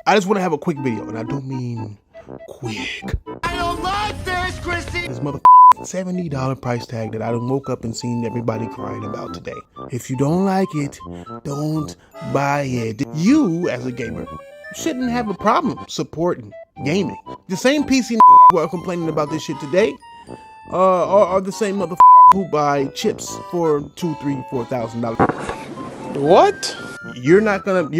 I just want to have a quick video, and I do mean quick. I don't like this, Christy! This motherfucking $70 price tag that I done woke up and seen everybody crying about today. If you don't like it, don't buy it. You, as a gamer, shouldn't have a problem supporting gaming. The same PC who are complaining about this shit today are the same motherfuckers who buy chips for $2,000, $3,000, $4,000. What? You're not gonna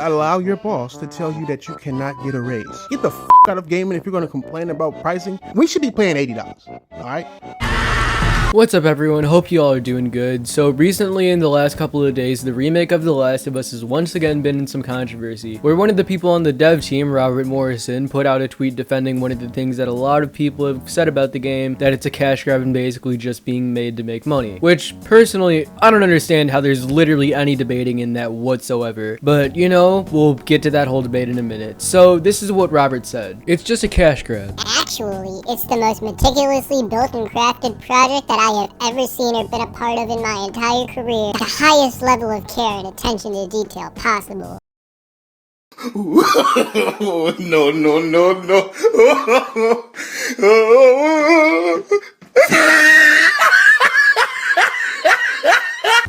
allow your boss to tell you that you cannot get a raise. Get the out of gaming if you're gonna complain about pricing. We should be paying $80. All right. What's up everyone, hope you all are doing good. So recently in the last couple of days, the remake of The Last of Us has once again been in some controversy, where one of the people on the dev team, Morrison, put out a tweet defending one of the things that a lot of people have said about the game, that it's a cash grab and basically just being made to make money. Which, personally, I don't understand how there's literally any debating in that whatsoever. But, you know, we'll get to that whole debate in a minute. So this is what Robert said. It's just a cash grab. Actually, it's the most meticulously built and crafted project that I have ever seen or been a part of in my entire career. The highest level of care and attention to detail possible. No.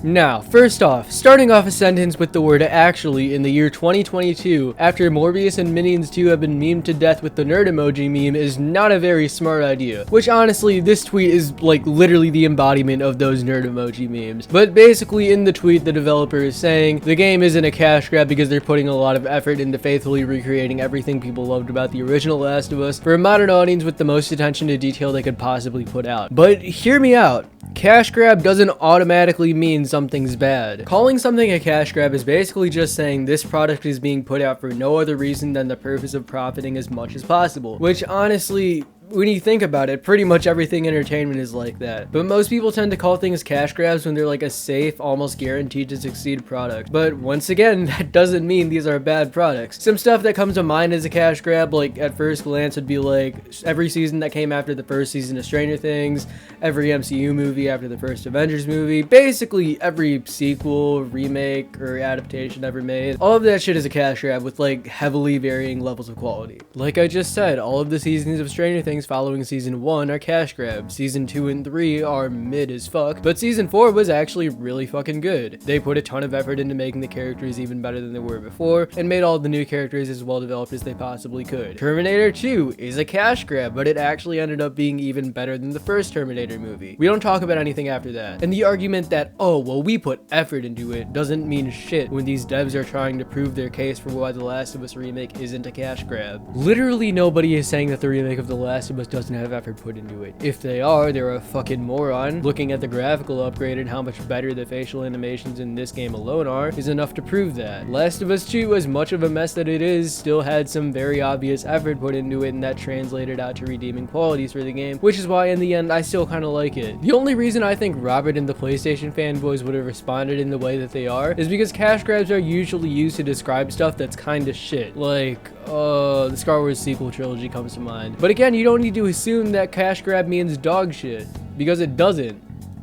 Now, first off, starting off a sentence with the word actually in the year 2022, after Morbius and Minions 2 have been memed to death with the nerd emoji meme, is not a very smart idea. Which honestly, this tweet is like literally the embodiment of those nerd emoji memes. But basically in the tweet, the developer is saying the game isn't a cash grab because they're putting a lot of effort into faithfully recreating everything people loved about the original Last of Us for a modern audience with the most attention to detail they could possibly put out. But hear me out. Cash grab doesn't automatically mean something's bad. Calling something a cash grab is basically just saying this product is being put out for no other reason than the purpose of profiting as much as possible. Which honestly, when you think about it, pretty much everything entertainment is like that. But most people tend to call things cash grabs when they're like a safe, almost guaranteed to succeed product. But once again, that doesn't mean these are bad products. Some stuff that comes to mind as a cash grab, like at first glance, would be like every season that came after the first season of Stranger Things, every MCU movie after the first Avengers movie, basically every sequel, remake, or adaptation ever made. All of that shit is a cash grab with like heavily varying levels of quality. Like I just said, all of the seasons of Stranger Things following season 1 are cash grabs, season 2 and 3 are mid as fuck, but season 4 was actually really fucking good. They put a ton of effort into making the characters even better than they were before, and made all the new characters as well developed as they possibly could. Terminator 2 is a cash grab, but it actually ended up being even better than the first Terminator movie. We don't talk about anything after that. And the argument that, oh, well, we put effort into it doesn't mean shit when these devs are trying to prove their case for why The Last of Us remake isn't a cash grab. Literally nobody is saying that the remake of The Last of Us doesn't have effort put into it. If they are, they're a fucking moron. Looking at the graphical upgrade and how much better the facial animations in this game alone are is enough to prove that. Last of Us 2, as much of a mess that it is, still had some very obvious effort put into it, and that translated out to redeeming qualities for the game, which is why in the end I still kind of like it. The only reason I think Robert and the PlayStation fanboys would have responded in the way that they are is because cash grabs are usually used to describe stuff that's kind of shit. Like, the Star Wars sequel trilogy comes to mind. But again, you don't need to assume that cash grab means dog shit, because it doesn't.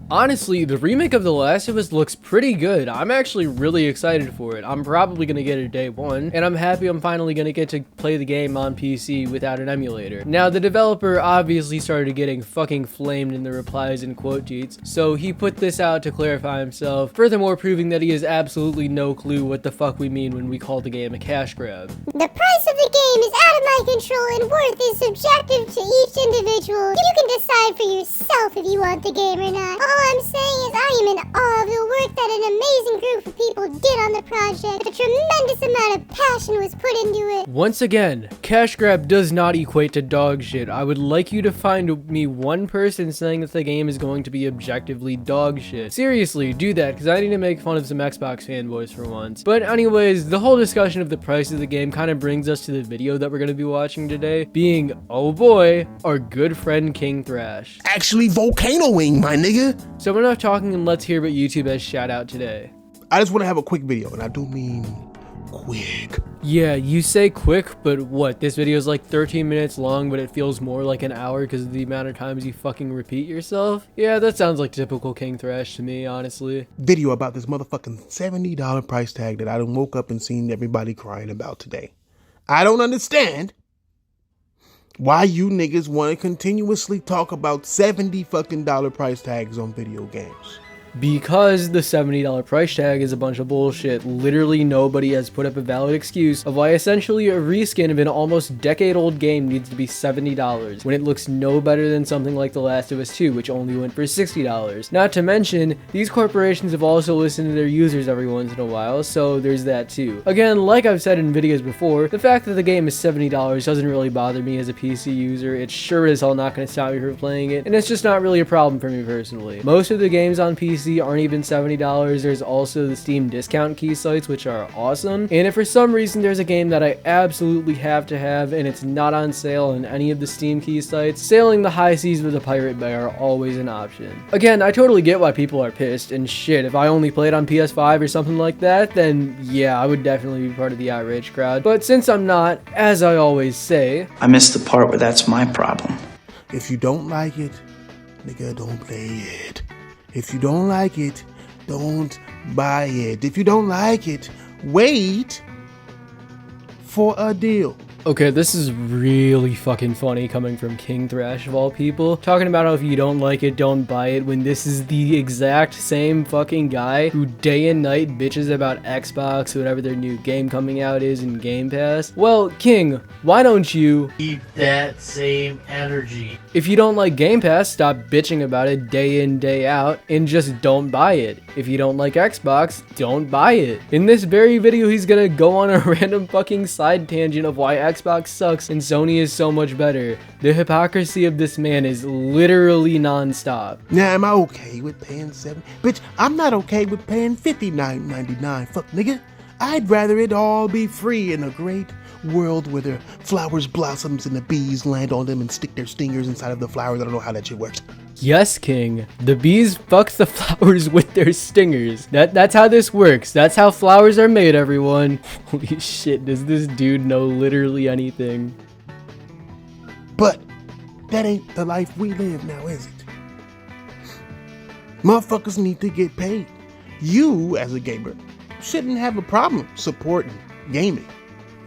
Honestly, the remake of The Last of Us looks pretty good. I'm actually really excited for it. I'm probably gonna get it day one, and I'm happy I'm finally gonna get to play the game on PC without an emulator. Now, the developer obviously started getting fucking flamed in the replies and quote tweets, so he put this out to clarify himself, furthermore proving that he has absolutely no clue what the fuck we mean when we call the game a cash grab. The price of the game is out of my control and worth is subjective to each individual. You can decide for yourself if you want the game or not. All I'm saying is I am in awe of the work that an amazing group of people did on the project. A tremendous amount of passion was put into it. Once again, cash grab does not equate to dog shit. I would like you to find me one person saying that the game is going to be objectively dog shit. Seriously, do that, because I need to make fun of some Xbox fanboys for once. But anyways, the whole discussion of the price of the game kind of brings us to the video that we're going to be watching today, being, oh boy, our good friend King Thrash. Actually volcanoing, my nigga. So enough talking and let's hear what YouTube has shout out today. I just want to have a quick video, and I do mean quick. Yeah, you say quick, but what? This video is like 13 minutes long, but it feels more like an hour because of the amount of times you fucking repeat yourself? Yeah, that sounds like typical King Thrash to me, honestly. Video about this motherfucking $70 price tag that I done woke up and seen everybody crying about today. I don't understand why you niggas want to continuously talk about $70 fucking price tags on video games. Because the $70 price tag is a bunch of bullshit. Literally nobody has put up a valid excuse of why essentially a reskin of an almost decade-old game needs to be $70 when it looks no better than something like The Last of Us 2, which only went for $60. Not to mention, these corporations have also listened to their users every once in a while, so there's that too. Again, like I've said in videos before, the fact that the game is $70 doesn't really bother me as a PC user. It's sure as hell not going to stop me from playing it, and it's just not really a problem for me personally. Most of the games on PC aren't even $70. There's also the Steam discount key sites, which are awesome. And if for some reason there's a game that I absolutely have to have and it's not on sale on any of the Steam key sites, sailing the high seas with a Pirate Bay are always an option. Again, I totally get why people are pissed, and shit, if I only played on PS5 or something like that, then yeah, I would definitely be part of the outrage crowd. But since I'm not, as I always say, I missed the part where that's my problem. If you don't like it, nigga, don't play it. If you don't like it, don't buy it. If you don't like it, wait for a deal. okay, this is really fucking funny coming from King Thrash of all people, talking about how if you don't like it, don't buy it, when this is the exact same fucking guy who day and night bitches about Xbox, whatever their new game coming out is in Game Pass. Well, King, why don't you keep that same energy? If you don't like Game Pass, stop bitching about it day in, day out, and just don't buy it. If you don't like Xbox, don't buy it. In this very video, he's gonna go on a random fucking side tangent of why Xbox sucks and Sony is so much better. The hypocrisy of this man is literally non-stop. Now, am I okay with paying $7? Bitch, I'm not okay with paying $59.99. Fuck, nigga. I'd rather it all be free in a great world where the flowers blossoms and the bees land on them and stick their stingers inside of the flowers. I don't know how that shit works. Yes, King. The bees fucks the flowers with their stingers. That's how this works. That's how flowers are made, everyone. Holy shit, does this dude know literally anything? But that ain't the life we live now, is it? Motherfuckers need to get paid. You, as a gamer, shouldn't have a problem supporting gaming.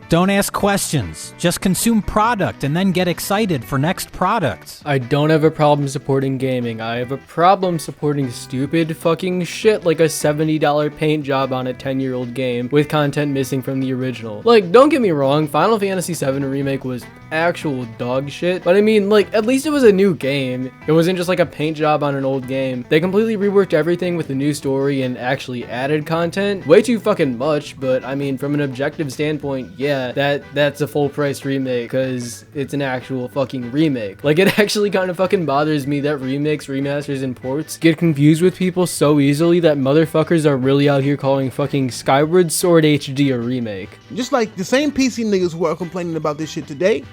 Don't ask questions. Just consume product and then get excited for next products. I don't have a problem supporting gaming. I have a problem supporting stupid fucking shit like a $70 paint job on a 10-year-old game with content missing from the original. Like, don't get me wrong, Final Fantasy VII Remake was actual dog shit, but I mean, like, at least it was a new game. It wasn't just like a paint job on an old game. They completely reworked everything with a new story and actually added content. Way too fucking much, but I mean, from an objective standpoint, yeah, that's a full price remake because it's an actual fucking remake. Like, it actually kind of fucking bothers me that remakes, remasters, and ports get confused with people so easily that motherfuckers are really out here calling fucking Skyward Sword HD a remake. Just like the same PC niggas who are complaining about this shit today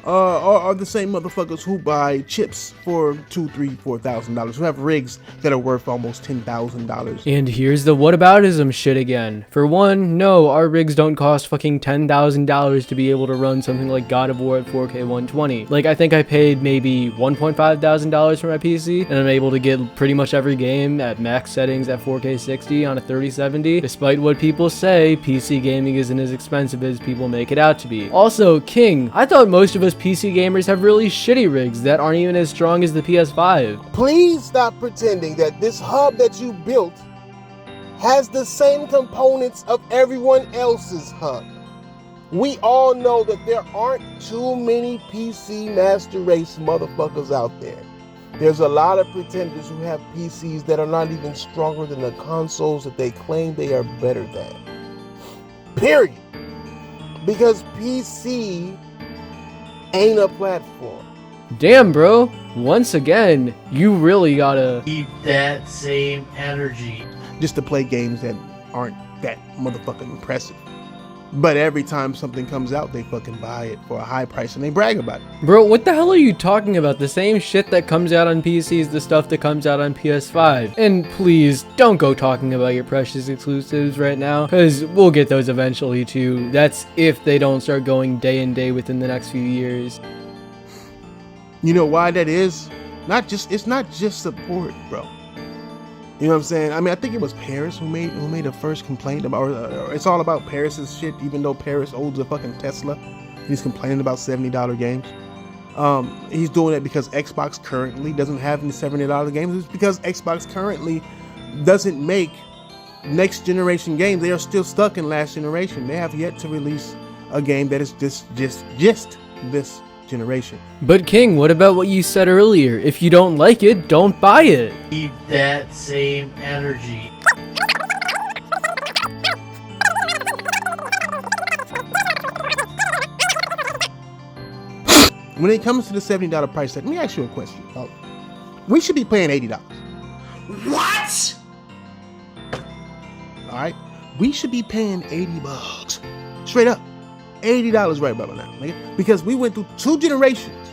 are the same motherfuckers who buy chips for $2,000, $3,000, $4,000, who have rigs that are worth almost $10,000. And here's the whataboutism shit again. For one, no, our rigs don't cost fucking $10,000 to be able to run something like God of War at 4K 120. Like, I think I paid maybe $1,500 for my PC, and I'm able to get pretty much every game at max settings at 4K 60 on a 3070. Despite what people say, PC gaming isn't as expensive as people make it out to be. Also, King, I thought most of us PC gamers have really shitty rigs that aren't even as strong as the PS5. Please stop pretending that this hub that you built has the same components of everyone else's hub. We all know that there aren't too many PC Master Race motherfuckers out there. There's a lot of pretenders who have PCs that are not even stronger than the consoles that they claim they are better than. Period. Because PC ain't a platform. Damn, bro. Once again, you really gotta Keep that same energy. Just to play games that aren't that motherfucking impressive. But every time something comes out, they fucking buy it for a high price and they brag about it. Bro, what the hell are you talking about? The same shit that comes out on PC is the stuff that comes out on PS5. And please, don't go talking about your precious exclusives right now, because we'll get those eventually too. That's if they don't start going day and day within the next few years. You know why that is? It's not just support, bro. You know what I'm saying? I mean, I think it was Paris who made the first complaint about, or it's all about Paris's shit, even though Paris owns a fucking Tesla. He's complaining about $70 games. He's doing it because Xbox currently doesn't have any $70 games. It's because Xbox currently doesn't make next generation games. They are still stuck in last generation. They have yet to release a game that is just this generation. But King, what about what you said earlier? If you don't like it, don't buy it. Keep that same energy. When it comes to the $70 price tag, let me ask you a question. We should be paying $80. What? All right, we should be paying $80, straight up, $80 right about now, nigga, because we went through 2 generations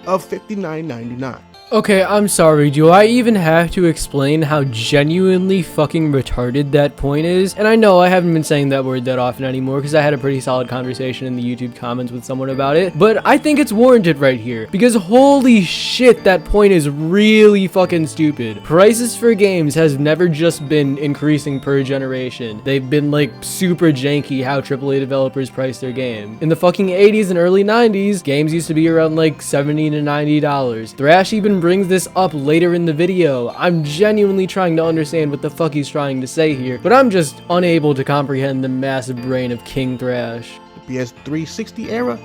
of $59.99. Okay, I'm sorry, do I even have to explain how genuinely fucking retarded that point is? And I know I haven't been saying that word that often anymore because I had a pretty solid conversation in the YouTube comments with someone about it, but I think it's warranted right here because holy shit, that point is really fucking stupid. Prices for games has never just been increasing per generation. They've been like super janky how AAA developers price their game. In the fucking 80s and early 90s, games used to be around like $70 to $90. Thrash even brings this up later in the video. I'm genuinely trying to understand what the fuck he's trying to say here, but I'm just unable to comprehend the massive brain of King Thrash. The PS360 era,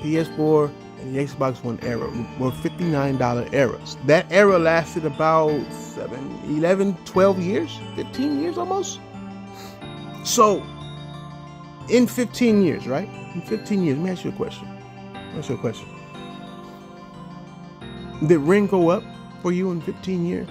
PS4, and the Xbox One era were $59 eras. That era lasted about 12 years, 15 years almost. So, in 15 years, right? In 15 years, let me ask you a question. Did rent go up for you in 15 years?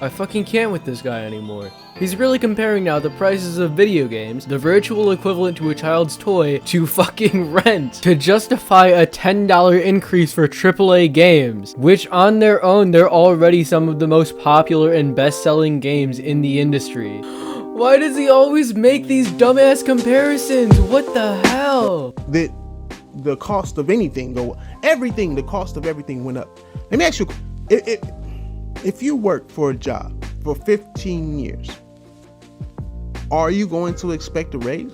I fucking can't with this guy anymore. He's really comparing now the prices of video games, the virtual equivalent to a child's toy, to fucking rent, to justify a $10 increase for AAA games, which on their own, they're already some of the most popular and best-selling games in the industry. Why does he always make these dumbass comparisons? What the hell? The cost of anything go up. The cost of everything went up. Let me ask you, if you work for a job for 15 years, are you going to expect a raise?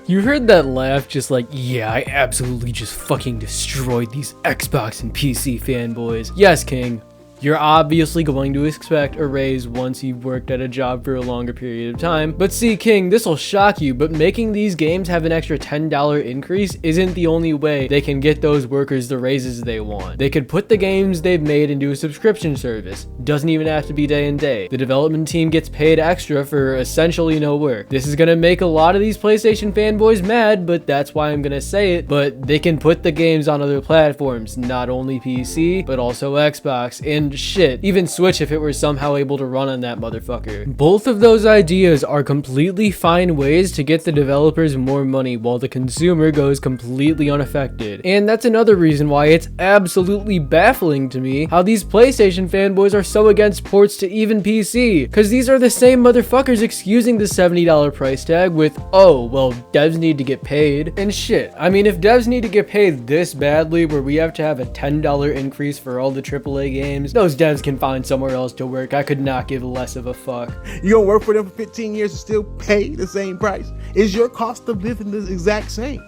You heard that laugh, just like, yeah, I absolutely just fucking destroyed these Xbox and PC fanboys. Yes, King. You're obviously going to expect a raise once you've worked at a job for a longer period of time. But see, King, this'll shock you, but making these games have an extra $10 increase isn't the only way they can get those workers the raises they want. They could put the games they've made into a subscription service. Doesn't even have to be day and day. The development team gets paid extra for essentially no work. This is gonna make a lot of these PlayStation fanboys mad, but that's why I'm gonna say it. But they can put the games on other platforms, not only PC, but also Xbox, and shit, even Switch if it were somehow able to run on that motherfucker. Both of those ideas are completely fine ways to get the developers more money while the consumer goes completely unaffected. And that's another reason why it's absolutely baffling to me how these PlayStation fanboys are so against ports to even PC, because these are the same motherfuckers excusing the $70 price tag with, oh, well, devs need to get paid. And shit, I mean, if devs need to get paid this badly where we have to have a $10 increase for all the AAA games, those devs can find somewhere else to work. I could not give less of a fuck. You gonna work for them for 15 years and still pay the same price? Is your cost of living the exact same?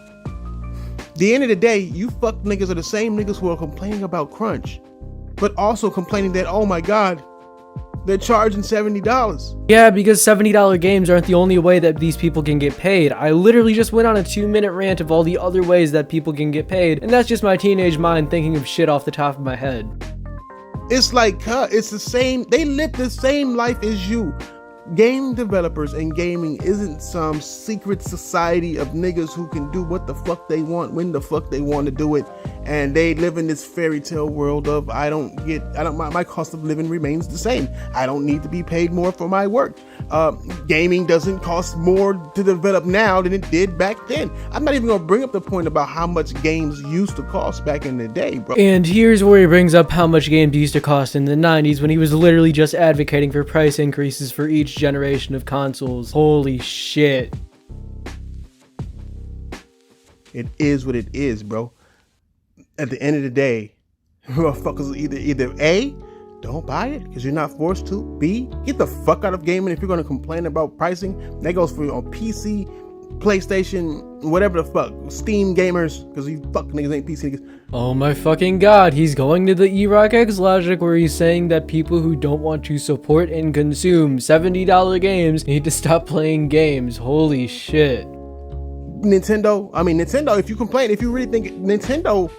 The end of the day, you fuck niggas are the same niggas who are complaining about crunch, but also complaining that, oh my god, they're charging $70. Yeah, because $70 games aren't the only way that these people can get paid. I literally just went on a 2-minute rant of all the other ways that people can get paid, and that's just my teenage mind thinking of shit off the top of my head. It's like, it's the same, they live the same life as you. Game developers and gaming isn't some secret society of niggas who can do what the fuck they want, when the fuck they want to do it, and they live in this fairy tale world of my cost of living remains the same. I don't need to be paid more for my work. Gaming doesn't cost more to develop now than it did back then. I'm not even gonna bring up the point about how much games used to cost back in the day, bro. And here's where he brings up how much games used to cost in the 90s when he was literally just advocating for price increases for each generation of consoles. Holy shit. It is what it is, bro. At the end of the day, motherfuckers either A, don't buy it because you're not forced to. B, get the fuck out of gaming if you're going to complain about pricing. That goes for on PC, PlayStation, whatever the fuck, Steam gamers, because these fuck niggas ain't PC niggas. Oh my fucking god, he's going to the E-Rock logic where he's saying that people who don't want to support and consume $70 games need to stop playing games. Holy shit. Nintendo, if you complain, if you really think Nintendo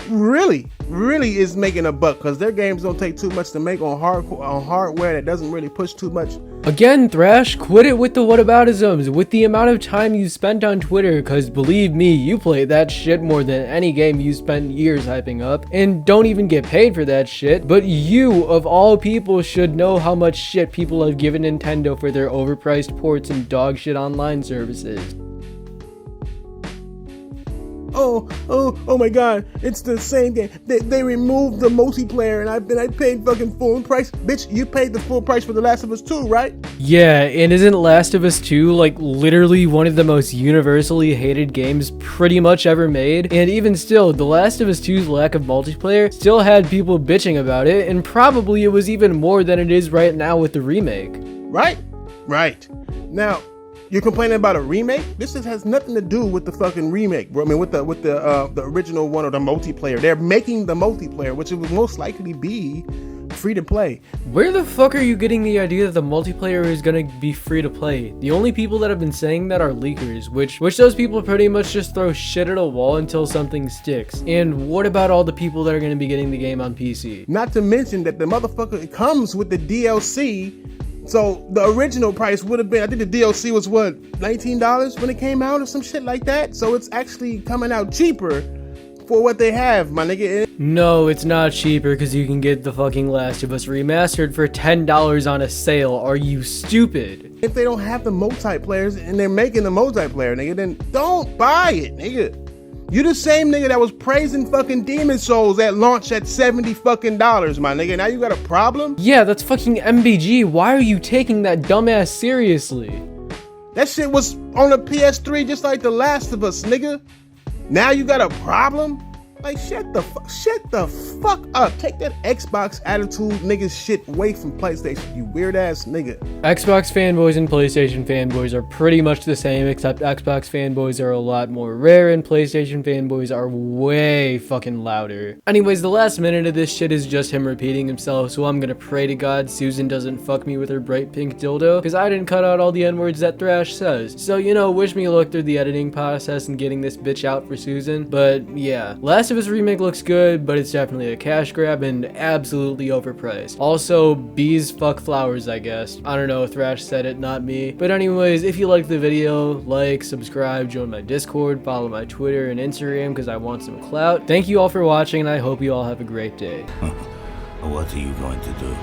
really is making a buck, because their games don't take too much to make on hardware that doesn't really push too much. Again, Thrash, quit it with the whataboutisms, with the amount of time you spent on Twitter, cause believe me, you play that shit more than any game you spent years hyping up, and don't even get paid for that shit, but you, of all people, should know how much shit people have given Nintendo for their overpriced ports and dog shit online services. Oh my god, it's the same game. They removed the multiplayer and I paid fucking full price. Bitch, you paid the full price for The Last of Us 2, right? Yeah, and isn't Last of Us 2 like literally one of the most universally hated games pretty much ever made? And even still, The Last of Us 2's lack of multiplayer still had people bitching about it, and probably it was even more than it is right now with the remake. Right. Now, you're complaining about a remake? This has nothing to do with the fucking remake, bro. I mean, with the original one or the multiplayer. They're making the multiplayer, which it would most likely be free to play. Where the fuck are you getting the idea that the multiplayer is gonna be free to play? The only people that have been saying that are leakers, which those people pretty much just throw shit at a wall until something sticks. And what about all the people that are gonna be getting the game on PC? Not to mention that the motherfucker, it comes with the DLC. So the original price would have been, I think the DLC was what, $19 when it came out or some shit like that? So it's actually coming out cheaper for what they have, my nigga. No, it's not cheaper because you can get the fucking Last of Us remastered for $10 on a sale. Are you stupid? If they don't have the multiplayers and they're making the multiplayer, nigga, then don't buy it, nigga. You the same nigga that was praising fucking Demon Souls at launch at $70 fucking, my nigga. Now you got a problem? Yeah, that's fucking MBG. Why are you taking that dumbass seriously? That shit was on the PS3 just like The Last of Us, nigga. Now you got a problem? Like, shut the fuck up. Take that Xbox attitude nigga shit away from PlayStation, you weird ass nigga. Xbox fanboys and PlayStation fanboys are pretty much the same, except Xbox fanboys are a lot more rare and PlayStation fanboys are way fucking louder. Anyways, the last minute of this shit is just him repeating himself, so I'm gonna pray to God Susan doesn't fuck me with her bright pink dildo, because I didn't cut out all the N-words that Thrash says. So, you know, wish me luck through the editing process and getting this bitch out for Susan. But yeah, Last of Us Remake looks good, but it's definitely a cash grab and absolutely overpriced. Also, bees fuck flowers, I guess. I don't know, Thrash said it, not me. But anyways, if you liked the video, like, subscribe, join my Discord, follow my Twitter and Instagram because I want some clout. Thank you all for watching, and I hope you all have a great day. What are you going to do?